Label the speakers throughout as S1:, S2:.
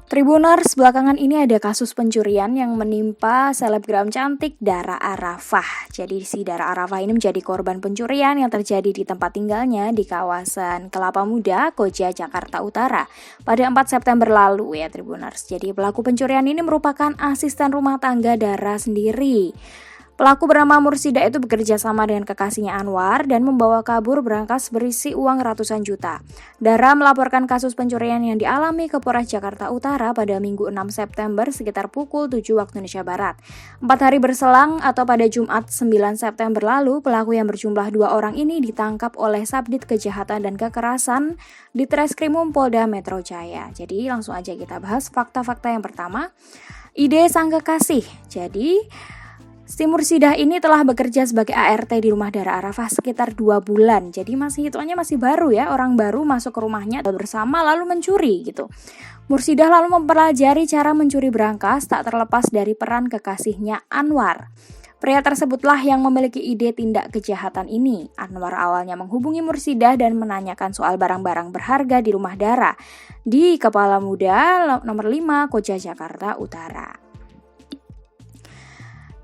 S1: Tribuners, belakangan ini ada kasus pencurian yang menimpa selebgram cantik Dara Arafah. Jadi si Dara Arafah ini menjadi korban pencurian yang terjadi di tempat tinggalnya di kawasan Kelapa Muda, Koja, Jakarta Utara pada 4 September lalu ya Tribuners. Jadi pelaku pencurian ini merupakan asisten rumah tangga Dara sendiri. Pelaku bernama Mursidah itu bekerja sama dengan kekasihnya Anwar dan membawa kabur berangkas berisi uang ratusan juta. Dara melaporkan kasus pencurian yang dialami ke Polres Jakarta Utara pada Minggu 6 September sekitar pukul 7 waktu Indonesia Barat. 4 hari berselang atau pada Jumat 9 September lalu, pelaku yang berjumlah 2 orang ini ditangkap oleh Subdit Kejahatan dan Kekerasan di Treskrimum Polda Metro Jaya. Jadi langsung aja kita bahas fakta-fakta yang pertama. Ide sang kekasih. Jadi si Mursidah ini telah bekerja sebagai ART di rumah Dara Arafah sekitar 2 bulan. Jadi hitungannya masih baru ya, orang baru masuk ke rumahnya bersama lalu mencuri gitu. Mursidah lalu mempelajari cara mencuri berangkas tak terlepas dari peran kekasihnya Anwar. Pria tersebutlah yang memiliki ide tindak kejahatan ini. Anwar awalnya menghubungi Mursidah dan menanyakan soal barang-barang berharga di rumah Dara di Kelapa Muda nomor 5 Koja, Jakarta Utara.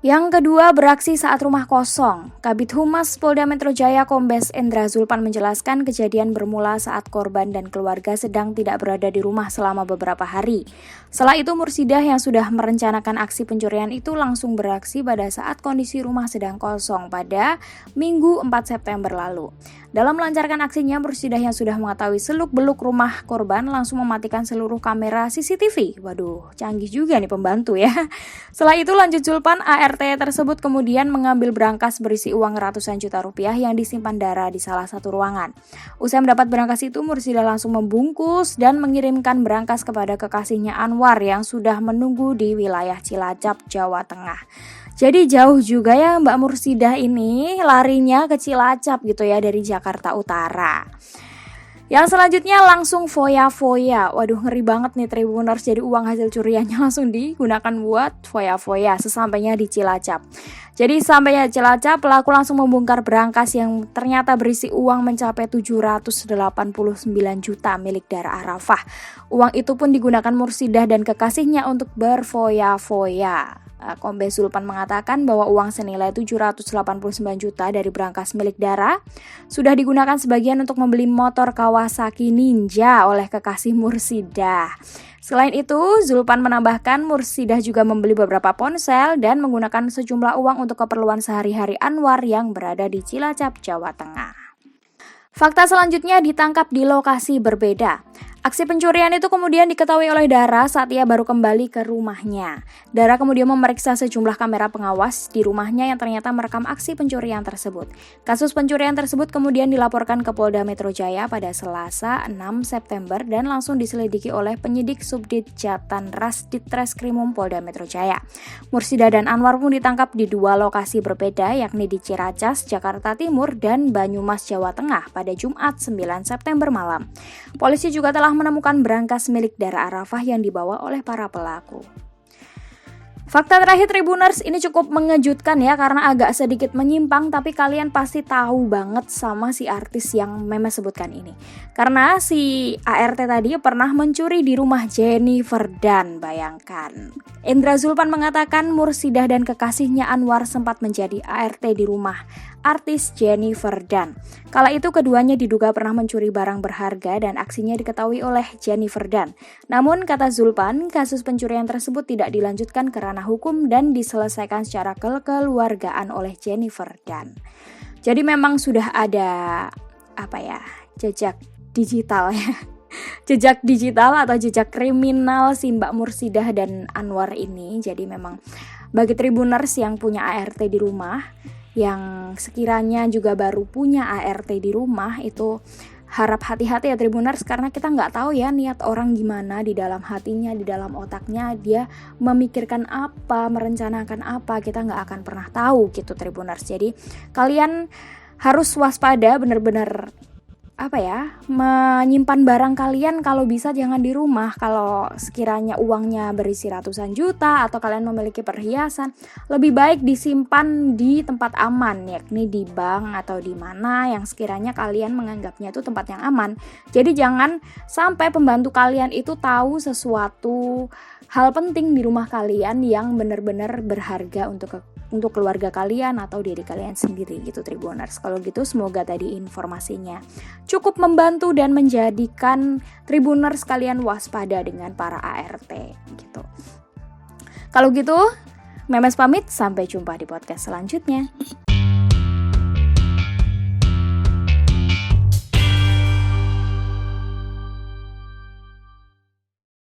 S1: Yang kedua, beraksi saat rumah kosong. Kabid Humas Polda Metro Jaya Kombes Endra Zulpan menjelaskan kejadian bermula saat korban dan keluarga sedang tidak berada di rumah selama beberapa hari. Setelah itu Mursidah yang sudah merencanakan aksi pencurian itu langsung beraksi pada saat kondisi rumah sedang kosong pada Minggu 4 September lalu. Dalam melancarkan aksinya, Mursidah yang sudah mengetahui seluk-beluk rumah korban langsung mematikan seluruh kamera CCTV. Waduh, canggih juga nih pembantu ya. Setelah itu lanjut Zulpan, ART tersebut kemudian mengambil berangkas berisi uang ratusan juta rupiah yang disimpan Dara di salah satu ruangan. Usai mendapat berangkas itu, Mursidah langsung membungkus dan mengirimkan berangkas kepada kekasihnya Anwar yang sudah menunggu di wilayah Cilacap, Jawa Tengah. Jadi jauh juga ya Mbak Mursidah ini larinya ke Cilacap gitu ya dari Jakarta Utara. Yang selanjutnya langsung foya-foya. Waduh, ngeri banget nih Tribuners. Jadi uang hasil curiannya langsung digunakan buat foya-foya sesampainya di Cilacap. Jadi sampainya di Cilacap, pelaku langsung membongkar berangkas yang ternyata berisi uang mencapai 789 juta milik Dara Arafah. Uang itu pun digunakan Mursidah dan kekasihnya untuk berfoya-foya. Kombes Zulpan mengatakan bahwa uang senilai 789 juta dari berangkas milik Dara sudah digunakan sebagian untuk membeli motor Kawasaki Ninja oleh kekasih Mursidah. Selain itu, Zulpan menambahkan Mursidah juga membeli beberapa ponsel dan menggunakan sejumlah uang untuk keperluan sehari-hari Anwar yang berada di Cilacap, Jawa Tengah. Fakta selanjutnya ditangkap di lokasi berbeda. Aksi pencurian itu kemudian diketahui oleh Dara saat ia baru kembali ke rumahnya. Dara kemudian memeriksa sejumlah kamera pengawas di rumahnya yang ternyata merekam aksi pencurian tersebut. Kasus pencurian tersebut kemudian dilaporkan ke Polda Metro Jaya pada Selasa 6 September dan langsung diselidiki oleh penyidik Subdit Jatan Ras di Treskrimum Polda Metro Jaya. Mursidah dan Anwar pun ditangkap di 2 lokasi berbeda yakni di Ciracas, Jakarta Timur dan Banyumas, Jawa Tengah pada Jumat 9 September malam. Polisi juga telah menemukan berangkas milik Dara Arafah yang dibawa oleh para pelaku. Fakta terakhir Tribuners, ini cukup mengejutkan ya karena agak sedikit menyimpang, tapi kalian pasti tahu banget sama si artis yang Meme sebutkan ini. Karena si ART tadi pernah mencuri di rumah Jennifer Dan, bayangkan. Endra Zulpan mengatakan Mursidah dan kekasihnya Anwar sempat menjadi ART di rumah artis Jennifer Dan. Kala itu keduanya diduga pernah mencuri barang berharga dan aksinya diketahui oleh Jennifer Dan. Namun kata Zulpan, kasus pencurian tersebut tidak dilanjutkan ke ranah hukum dan diselesaikan secara kekeluargaan oleh Jennifer Dan. Jadi memang sudah ada jejak digital ya. Jejak digital atau jejak kriminal si Mbak Mursidah dan Anwar ini. Jadi memang bagi Tribuners yang punya ART di rumah, yang sekiranya juga baru punya ART di rumah, itu harap hati-hati ya Tribuners, karena kita nggak tahu ya niat orang gimana di dalam hatinya, di dalam otaknya, dia memikirkan apa, merencanakan apa, kita nggak akan pernah tahu gitu Tribuners. Jadi kalian harus waspada, benar-benar menyimpan barang kalian kalau bisa jangan di rumah. Kalau sekiranya uangnya berisi ratusan juta atau kalian memiliki perhiasan, lebih baik disimpan di tempat aman, yakni di bank atau di mana yang sekiranya kalian menganggapnya itu tempat yang aman. Jadi jangan sampai pembantu kalian itu tahu sesuatu hal penting di rumah kalian yang benar-benar berharga untuk keluarga kalian atau diri kalian sendiri gitu Tribuners. Kalau gitu semoga tadi informasinya cukup membantu dan menjadikan Tribuners kalian waspada dengan para ART gitu. Kalau gitu Memes pamit, sampai jumpa di podcast selanjutnya.